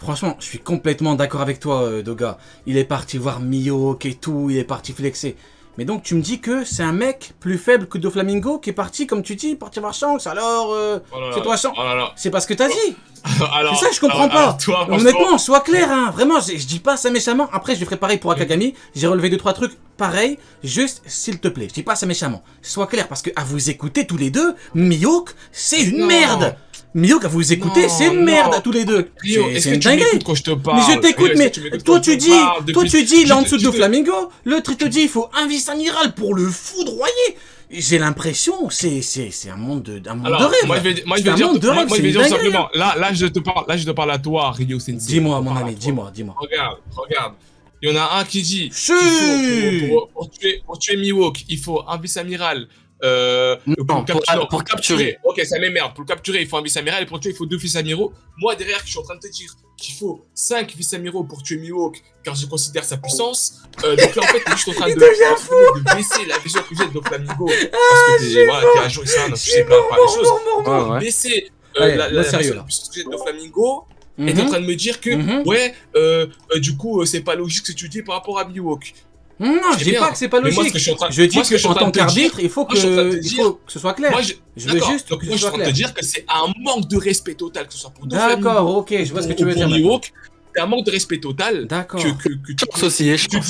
franchement, je suis complètement d'accord avec toi, Doga. Il est parti voir Mihawk et tout, il est parti flexer. Mais donc, tu me dis que c'est un mec plus faible que Doflamingo qui est parti, comme tu dis, parti voir Shanks. Alors, c'est toi Shanks. Oh là là. C'est pas ce que t'as dit. Alors, C'est ça que je comprends pas. toi, Honnêtement, sois clair, hein. Vraiment, je dis pas ça méchamment. Après, je ferai pareil pour Akagami. J'ai relevé 2-3 trucs pareil. Juste, s'il te plaît, je dis pas ça méchamment. Sois clair, parce que à vous écouter tous les deux, Mihawk, c'est une merde. Mihawk, à vous écouter, c'est une merde à tous les deux. Rio, est-ce que tu m'écoutes quand je te parle? Mais je t'écoute, mais toi tu dis, il est en dessous de Flamingo. L'autre il te dit, il faut un vice-amiral pour le foudroyer. J'ai l'impression, c'est un monde de rêve. Moi je vais dire simplement. Là je te parle à toi, Rio Sensei. Dis-moi, mon ami, dis-moi. Regarde. Il y en a un qui dit, pour tuer Mihawk, il faut un vice-amiral. Pour capturer. Ok, ça m'émerde. Pour le capturer, il faut un vice-amiral et pour le tuer, il faut 2 vice-amiraux. Moi, derrière, je suis en train de te dire qu'il faut 5 vice-amiraux pour tuer Mihawk, car je considère sa puissance. Donc là, en fait, t'es juste en train de baisser la vision que j'ai de Doflamingo. Parce que t'es à jour ici, donc tu sais pas les choses. Baisser la puissance que j'ai de Doflamingo. Et t'es en train de me dire que, du coup, c'est pas logique ce que tu dis par rapport à Mihawk. Non, je dis pas que c'est pas logique. Je dis que en tant qu'arbitre, il faut que ce soit clair. Je veux juste que ce soit clair. Moi, je suis en train de te dire que c'est un manque de respect total, que ce soit pour Doflamingo. D'accord, ok, je vois ce que tu veux dire. Mihawk, c'est un manque de respect total. D'accord. Chance aussi, je pense.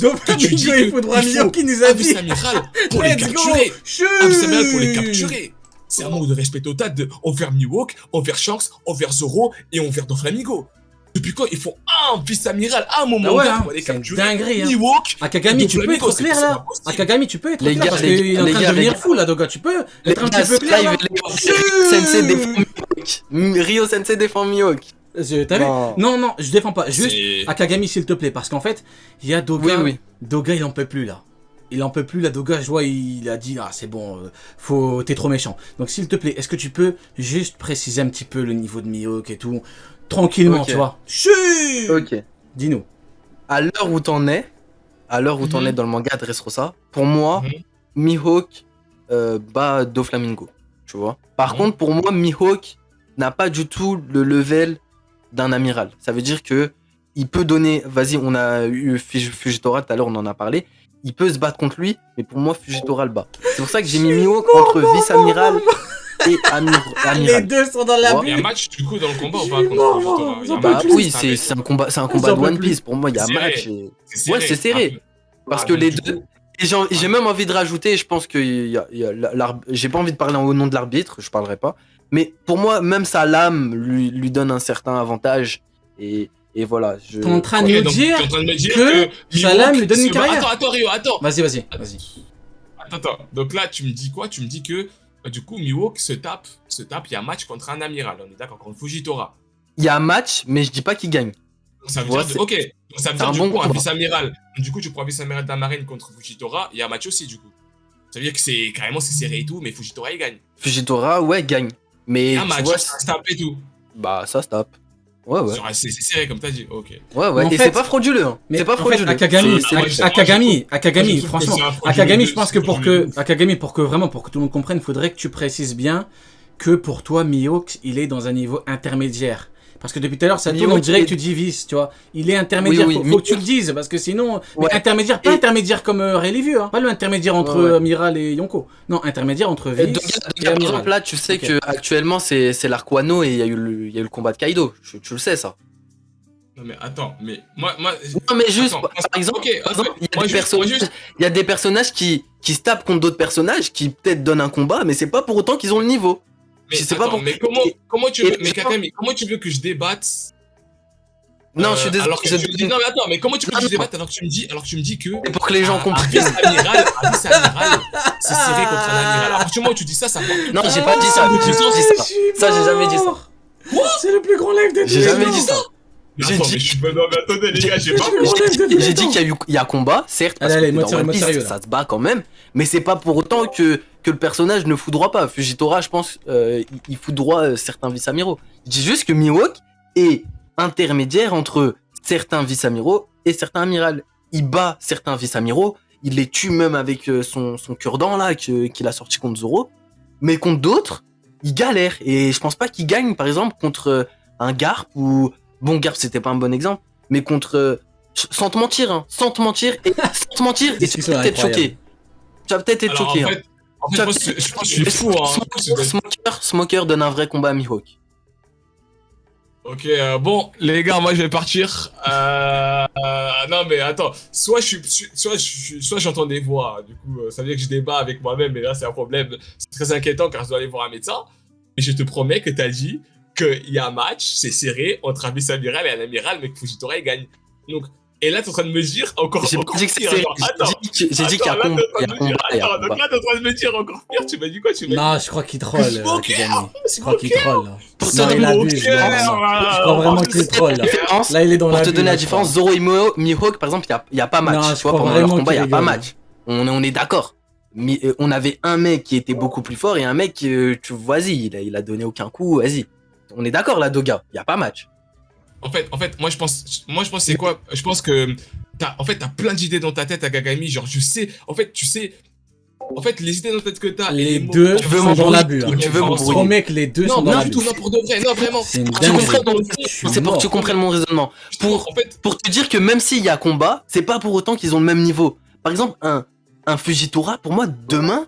Que tu dis il faudra Mihawk qui nous a dit. Un vice-amiral pour les capturer. Un vice-amiral pour les capturer. C'est un manque de respect total envers Mihawk, envers Shanks, envers Zoro et envers Doflamingo. Depuis quand ils font un vice-amiral à un moment pour aller capturer dinguerie, Mihawk? Akagami, tu peux être clair là. Akagami, tu peux être clair parce qu'il est en train de devenir fou là, Doga. Tu peux être un petit peu clair là. Sensei défend Mihawk. Rio Sensei défend Mihawk. T'as vu? Non, je défends pas. Juste Akagami, s'il te plaît, parce qu'en fait, il y a Doga. Doga, il en peut plus là. Il en peut plus, la Doga, je vois, il a dit, c'est bon, t'es trop méchant. Donc s'il te plaît, est-ce que tu peux juste préciser un petit peu le niveau de Mihawk et tout, tranquillement, tu vois. Chut. Ok. Dis-nous. À l'heure où t'en es, dans le manga Dressrosa, pour moi, Mihawk bat Doflamingo, tu vois. Par contre, pour moi, Mihawk n'a pas du tout le level d'un amiral. Ça veut dire que il peut donner, vas-y, on a eu Fujitora tout à l'heure, on en a parlé. Il peut se battre contre lui, mais pour moi, Fujitora le bat. C'est pour ça que j'ai mis Mihawk entre vice-amiral et amiral. Les deux sont dans la bulle. Il y a un match du coup dans le combat ou pas contre Fujitora? Bah oui, c'est un combat de One Piece. Pour moi, il y a un match. Ouais, c'est serré. Parce que les deux. Et j'ai même envie de rajouter, je pense que j'ai pas envie de parler au nom de l'arbitre, je parlerai pas. Mais pour moi, même sa lame lui donne un certain avantage. Et voilà. T'es en train de me dire que Salam lui donne une carrière. Attends, Rio, attends. Vas-y. Attends. Donc là, tu me dis quoi? Tu me dis que du coup, Mihawk se tape. Il y a un match contre un amiral. On est d'accord, contre Fujitora. Il y a un match, mais je dis pas qu'il gagne. Ça veut dire, ok. Donc ça veut dire du coup un vice-amiral. Du coup, tu prends un vice-amiral de la marine contre Fujitora. Il y a un match aussi, du coup. Ça veut dire que c'est carrément serré et tout, mais Fujitora il gagne. Fujitora, ouais, gagne. Mais un match, ça se tape et tout. Bah, ça se tape. Ouais. C'est serré comme t'as dit, ok. Ouais, et c'est pas frauduleux, hein. C'est pas frauduleux. Akagami, franchement, Akagami, je pense que pour que tout le monde comprenne, il faudrait que tu précises bien que pour toi, Mihawk, il est dans un niveau intermédiaire. Parce que depuis tout à l'heure, ça tourne, on dirait que tu divises, tu vois. Il est intermédiaire, faut que tu le dises, parce que sinon... intermédiaire, pas intermédiaire comme Rayleigh, hein. Pas le intermédiaire entre Amiral et Yonko. Non, intermédiaire entre Vice et Amiral. Par exemple, là, tu sais que actuellement c'est l'arc Wano et il y a eu le combat de Kaido. Tu le sais, ça. Non mais attends, mais moi... Non mais juste, par exemple, il y a des personnages qui se tapent contre d'autres personnages, qui peut-être donnent un combat, mais c'est pas pour autant qu'ils ont le niveau. Mais comment tu veux que je débatte? Non, je suis désolé. Non mais attends, mais comment tu veux que je débatte alors que tu me dis que c'est pour que les gens comprennent. Un vice-amiral, c'est serré contre un amiral. Alors du moment où tu dis ça part. Non, j'ai pas dit ça. Ça, j'ai jamais dit ça. C'est le plus grand live de tous. J'ai jamais dit ça. Attendez les gars, j'ai dit qu'il y a combat, certes, parce que dans One Piece, ça se bat quand même, mais c'est pas pour autant que le personnage ne foudroie pas. Fujitora, je pense, il foudroie certains vice-amiraux. Je dis juste que Mihawk est intermédiaire entre certains vice-amiraux et certains amirals. Il bat certains vice-amiraux, il les tue même avec son cure-dent là qu'il a sorti contre Zoro, mais contre d'autres, il galère. Et je pense pas qu'il gagne, par exemple, contre un Garp ou bon Garp c'était pas un bon exemple, mais contre sans te mentir, sans te mentir et tu vas peut-être être choqué. Tu vas peut-être être choqué. En fait, je pense que je suis fou. Smoker donne un vrai combat à Mihawk. Ok, bon, les gars, moi je vais partir. Non, mais attends, soit j'entends des voix, du coup, ça veut dire que je débat avec moi-même, mais là c'est un problème. C'est très inquiétant car je dois aller voir un médecin. Mais je te promets que t'as dit qu'il y a un match, c'est serré, entre un vice-amiral et un amiral, mais que Fujitora il gagne. Donc, et là t'es en train de me dire encore j'ai dit que c'est serré, j'ai dit qu'il y a combat. Donc là t'es en train de me dire encore pire, tu m'as dit quoi? Non, je crois qu'il troll. Je crois qu'il troll. Non, il abuse. Je crois vraiment qu'il troll. Là, il est dans la. Pour te donner la différence, Zoro et Mihawk, par exemple, il n'y a pas match. Tu vois, pendant leur combat, il n'y a pas match. On est d'accord. On avait un mec qui était beaucoup plus fort et un mec, vas-y, il a donné aucun coup, vas-y. On est d'accord là, Doga, il n'y a pas match. En fait, moi je pense c'est quoi? Je pense que t'as plein d'idées dans ta tête à Kagami, genre tu sais, les idées dans ta tête que t'as. Les deux sont dans l'abus. Tu veux m'embrouiller. Mec, les deux sont dans l'abus. Non, pour de vrai, non, vraiment. C'est pour que tu comprennes mon raisonnement. Pour te dire que même s'il y a combat, c'est pas pour autant qu'ils ont le même niveau. Par exemple, un Fujitora, pour moi, demain,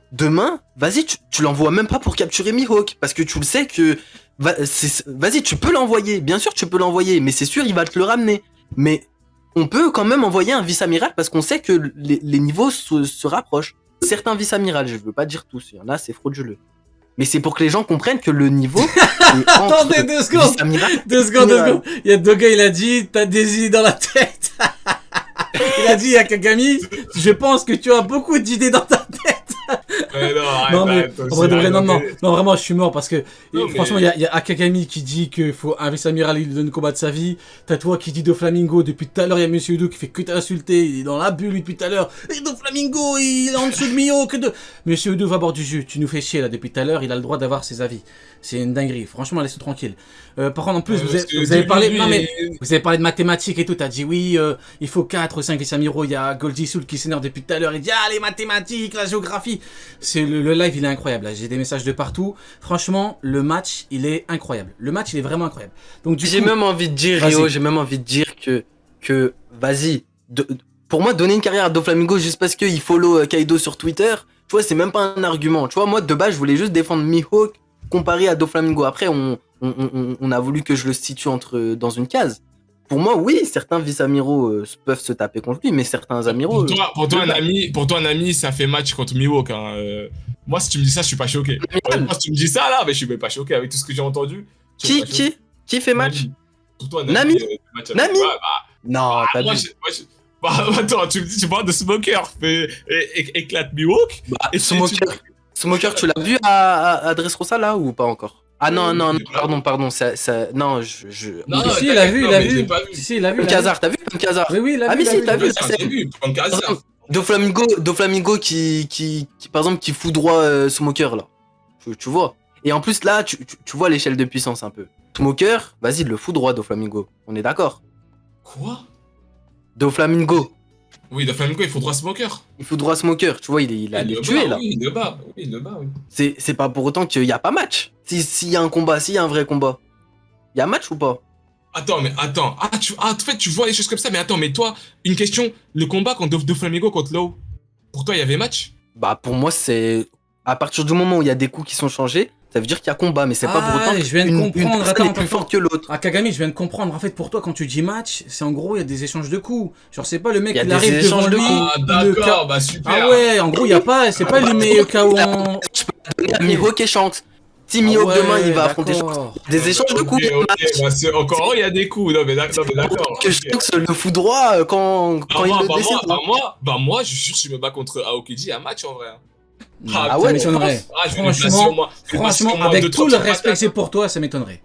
vas-y, tu l'envoies même pas pour capturer Mihawk, parce que tu le sais que vas-y, tu peux l'envoyer, bien sûr tu peux l'envoyer, mais c'est sûr il va te le ramener. Mais on peut quand même envoyer un vice-amiral parce qu'on sait que les niveaux se rapprochent. Certains vice-amirals, je veux pas dire tous, il y en a c'est frauduleux. Mais c'est pour que les gens comprennent que le niveau est Attendez 2 secondes. 2 secondes. Il y a deux gars, il a dit t'as des idées dans la tête. Il a dit à Kagami, je pense que tu as beaucoup d'idées dans ta tête. Non, vraiment, je suis mort parce que franchement, il y a Akagami qui dit qu'il faut un vice-amiral, il lui donne le combat de sa vie. T'as toi qui dit Doflamingo, depuis tout à l'heure, il y a Monsieur Udo qui fait que t'insulter, il est dans la bulle lui depuis tout à l'heure. Et Doflamingo, il est en dessous de Mihawk. Monsieur Udo va boire du jus, tu nous fais chier là depuis tout à l'heure, il a le droit d'avoir ses avis. C'est une dinguerie, franchement, laisse-le tranquille. Par contre, en plus, vous avez parlé de mathématiques et tout, t'as dit oui, il faut 4 ou 5 vice-amiraux, il y a Goldie Soul qui s'énerve depuis tout à l'heure, il dit ah les mathématiques, la géographie. C'est le live, il est incroyable. J'ai des messages de partout. Franchement, le match, il est incroyable. Le match, il est vraiment incroyable. Donc j'ai même envie de dire, Rio, que vas-y. Pour moi, donner une carrière à Doflamingo juste parce qu'il follow Kaido sur Twitter, tu vois, c'est même pas un argument. Tu vois, moi, de base, je voulais juste défendre Mihawk comparé à Doflamingo. Après, on a voulu que je le situe dans une case. Pour moi, oui, certains vice-amiraux peuvent se taper contre lui, mais certains amiraux... Pour toi, un ami, ça fait match contre Mihawk. Hein. Moi, si tu me dis ça, je suis pas choqué. Moi, si tu me dis ça, là, mais je suis même pas choqué avec tout ce que j'ai entendu. Qui fait match? Pour toi, Nami? Nami? Non, t'as vu. Attends, tu me dis, tu parles de Smoker, éclate Mihawk. Smoker, tu l'as vu à Dressrosa, là, ou pas encore? Ah non, pardon, ça, non, si, il a vu. Si, il a vu. Pankazar, t'as vu Pankazar? Oui, il a vu. Ah, mais si, t'as vu, Pankazar. Doflamingo qui, par exemple, qui foudroie Smoker, là. Tu vois. Et en plus, là, tu vois l'échelle de puissance un peu. Smoker, vas-y, le foudroie Doflamingo. On est d'accord? Quoi? Doflamingo. Oui, Doflamingo, il foudroie Smoker. Il foudroie Smoker, tu vois, il a les tué, là. Oui, il le bat, oui. C'est pas pour autant qu'il y a pas match. S'il y a un combat, s'il y a un vrai combat, il y a match ou pas? Attends. En fait, tu vois les choses comme ça, mais attends, mais toi, une question, le combat contre Doflamingo contre Law, pour toi, il y avait match? Bah, pour moi, c'est... À partir du moment où il y a des coups qui sont changés, ça veut dire qu'il y a combat, mais c'est pas pour autant je viens de comprendre. Une est plus forte que l'autre. Ah, Kagami, je viens de comprendre. En fait, pour toi, quand tu dis match, c'est en gros, il y a des échanges de coups. Genre, c'est pas le mec qui arrive devant lui. Ah, d'accord, bah super. Ah ouais, en gros, il y a pas, c'est pas le meilleur cas où on... Je peux donner à Mihawk et Shanks. Si Mihawk demain, il va affronter Shanks. Des échanges de coups. Bah, encore, il y a des coups. Non, mais d'accord. Que Shanks le fout droit quand il le décide. Moi, je suis sûr que si je me bats contre Aokiji, il y a un match en vrai. Ah ouais, ça m'étonnerait. Franchement, avec tout le respect que j'ai pour toi, ça m'étonnerait.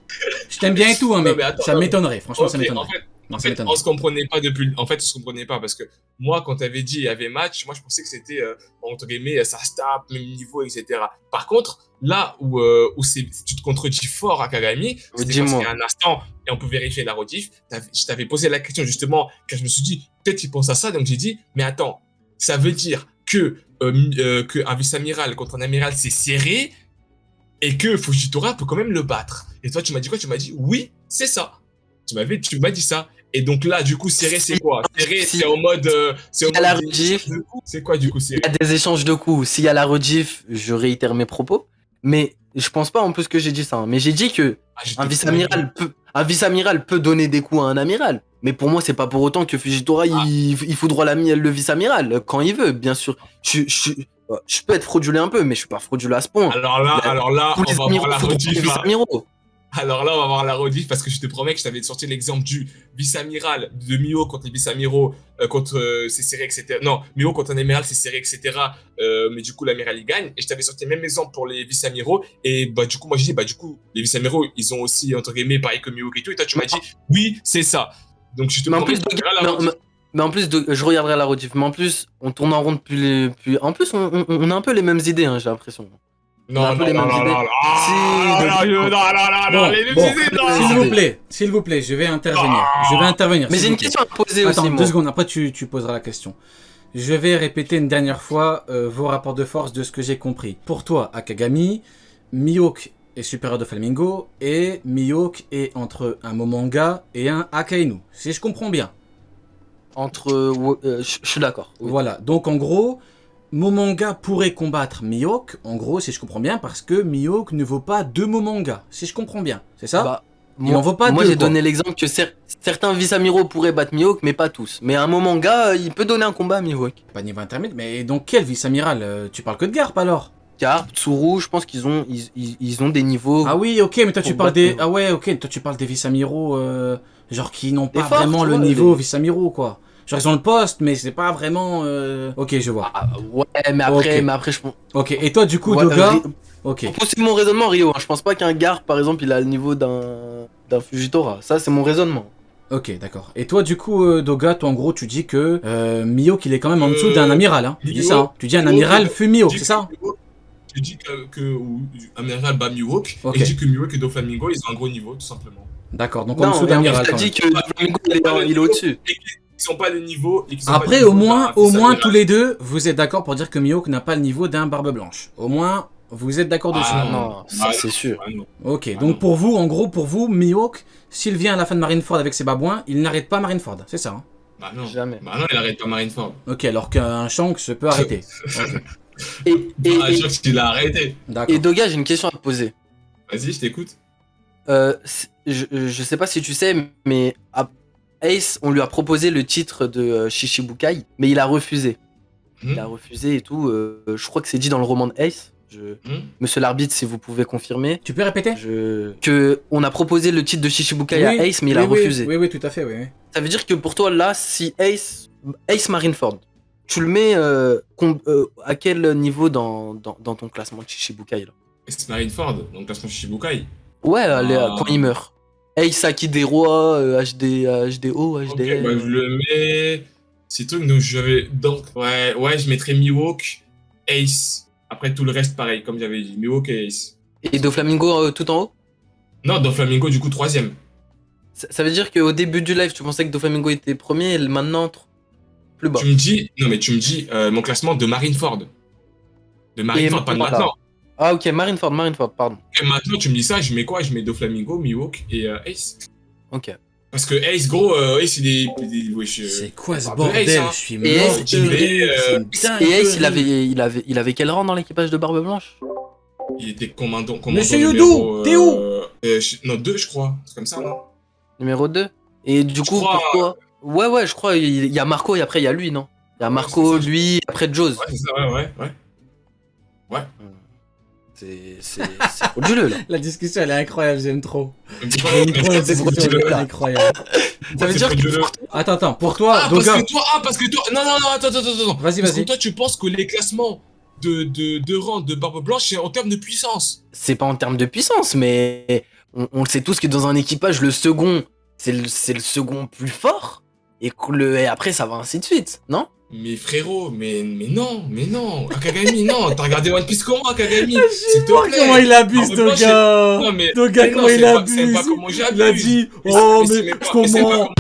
Je t'aime bien et tout, hein, mais ça m'étonnerait. Franchement, ça m'étonnerait. En fait, on se comprenait pas depuis. En fait, on se comprenait pas parce que moi, quand t'avais dit il y avait match, moi je pensais que c'était entre guillemets ça se tape, même niveau, etc. Par contre, là où tu te contredis fort à Kagami, c'était parce qu'il y a un instant et on peut vérifier la rediff. Je t'avais posé la question justement car je me suis dit peut-être il pense à ça, donc j'ai dit mais attends, ça veut dire que un vice-amiral contre un amiral c'est serré. et que Fujitora peut quand même le battre. Et toi, tu m'as dit quoi? Tu m'as dit oui, c'est ça. Tu m'as dit ça. Et donc là, du coup, serré, c'est quoi? Serré, c'est en mode. Il y a la rediff. C'est quoi, du coup, serré? Il y a des échanges de coups. S'il y a la rediff, je réitère mes propos. Mais je pense pas en plus que j'ai dit ça. Hein. Mais j'ai dit que un vice-amiral peut donner des coups à un amiral. Mais pour moi, c'est pas pour autant que Fujitora il foudroie le vice-amiral quand il veut, bien sûr. Je peux être fraudulé un peu, mais je suis pas fraudulé à ce point. Alors là, Tous on les va amiraux voir la foudroient les rediff. vice-amiraux. Alors là, on va voir la rediff parce que je te promets que je t'avais sorti l'exemple du vice-amiral de Mio contre les vice-amiraux, contre c'est serré, etc. Non, Mio contre un amiral, c'est serré, etc. Mais du coup, l'amiral, il gagne. Et je t'avais sorti le même exemple pour les vice-amiraux. Et bah, du coup, moi, j'ai dit, bah, du coup, les vice-amiraux, ils ont aussi, entre guillemets, pareil que Mio et tout. Et toi, tu m'as dit, oui, c'est ça. Donc, je te promets que tu verras la rediff. Mais en plus, je regarderai la rediff. Mais en plus, on tourne en rond depuis. En plus, on a un peu les mêmes idées, hein, j'ai l'impression. Non, les mêmes idées. S'il vous plaît, je vais intervenir. Mais j'ai une question à te poser aussi. Attends, 2 secondes, après tu poseras la question. Je vais répéter une dernière fois vos rapports de force de ce que j'ai compris. Pour toi, Akagami, Mihawk est supérieur de Flamingo et Mihawk est entre un Momonga et un Akainu. Si je comprends bien. Je suis d'accord. Oui. Voilà, donc en gros, Momonga pourrait combattre Mihawk, en gros, si je comprends bien, parce que Mihawk ne vaut pas 2 Momonga, si je comprends bien, c'est ça? Bah, il n'en vaut pas 2. Moi, j'ai donné l'exemple que certains vice-amiraux pourraient battre Mihawk, mais pas tous. Mais un Momonga, il peut donner un combat à Mihawk. Pas niveau intermédiaire, mais donc quel vice-amiral? Tu parles que de Garp alors? Garp, Tsuru, je pense qu'ils ont des niveaux. Ah oui, ok, mais toi tu parles des. Ah ouais, ok, toi tu parles des vice-amiraux, genre qui n'ont pas vraiment le niveau vice-amiraux, quoi. Genre ils ont le poste, mais c'est pas vraiment. Ok, je vois. Ouais, mais après je pense. Ok, et toi du coup, Doga. Ok. C'est mon raisonnement, Rio. Hein. Je pense pas qu'un Garp, par exemple, il a le niveau d'un Fujitora. Ça, c'est mon raisonnement. Ok, d'accord. Et toi, du coup, Doga, toi, en gros, tu dis que Mihawk, il est quand même en dessous d'un amiral. Hein. Tu dis ça. Hein. Tu dis un amiral fut Mihawk, c'est ça? Tu dis que amiral bat Mihawk, et je dis que Mihawk et Doflamingo, ils ont un gros niveau, tout simplement. D'accord, donc en dessous d'amiral. Tu as dit que Doflamingo, il est au-dessus. Ils n'ont pas le niveau. Après, au moins, tous les deux, vous êtes d'accord pour dire que Mihawk n'a pas le niveau d'un Barbe Blanche. Au moins, vous êtes d'accord dessus. Non, ça c'est sûr. Ok, donc pour vous, en gros, Mihawk, s'il vient à la fin de Marineford avec ses babouins, il n'arrête pas Marineford, c'est ça? Hein? Bah non. Jamais. Bah non, il arrête pas Marineford. Ok, alors qu'un Shanks peut arrêter. Okay. Shanks, il a arrêté. Et Doga, j'ai une question à te poser. Vas-y, je t'écoute. Je sais pas si tu sais, mais Ace, on lui a proposé le titre de Shichibukai, mais il a refusé. Il a refusé et tout. Je crois que c'est dit dans le roman de Ace. Monsieur l'arbitre, si vous pouvez confirmer. Tu peux répéter? Que on a proposé le titre de Shichibukai à Ace, mais il a refusé. Oui, tout à fait, oui. Ça veut dire que pour toi, là, si Ace Marineford, tu le mets à quel niveau dans ton classement de Shichibukai là? Ace Marineford, donc classement de Shichibukai. Ouais, quand il meurt. Ace Aki des rois, HDO, HDL. Ok, bah je le mets. C'est truc, donc j'avais. Donc, ouais, je mettrais Mihawk, Ace. Après tout le reste, pareil, comme j'avais dit, Mihawk et Ace. Et Doflamingo tout en haut? Non, Doflamingo, du coup, 3ème. Ça veut dire qu'au début du live, tu pensais que Doflamingo était premier, et maintenant, plus bas. Tu me dis mon classement de Marineford. De Marineford, pas de maintenant. Ah, ok, Marineford, pardon. Et maintenant, tu me dis ça, je mets quoi? Je mets Doflamingo, Mihawk et Ace. Ok. Parce que Ace, gros, Ace, il est. C'est quoi ce bordel? Je suis mort. Et Ace, il avait quel rang dans l'équipage de Barbe Blanche? Il était commandant. Monsieur Yudo, t'es où? Non, 2, je crois. C'est comme ça, non? Numéro 2. Et du coup, pourquoi? Ouais, je crois, il y a Marco et après il y a lui, non? Il y a Marco, lui, après Jaws. Ouais, c'est ça, ouais. C'est frauduleux là. La discussion elle est incroyable, j'aime trop. C'est frauduleux là. Incroyable. Ça veut dire que... Attends, pour toi, Doga. Parce que toi. Non, attends. Vas-y. Parce que toi, tu penses que les classements de rang de Barbe Blanche, c'est en termes de puissance. C'est pas en termes de puissance, mais on le sait tous que dans un équipage, le second, c'est le second plus fort. Et après, ça va ainsi de suite, non? Mais frérot, mais non, Akagami, non, t'as regardé One Piece comment, Akagami? Je sais pas comment il abuse, Doga. Doga, comment il abuse. C'est pas comment j'abuse. Il a dit, oh, mais comment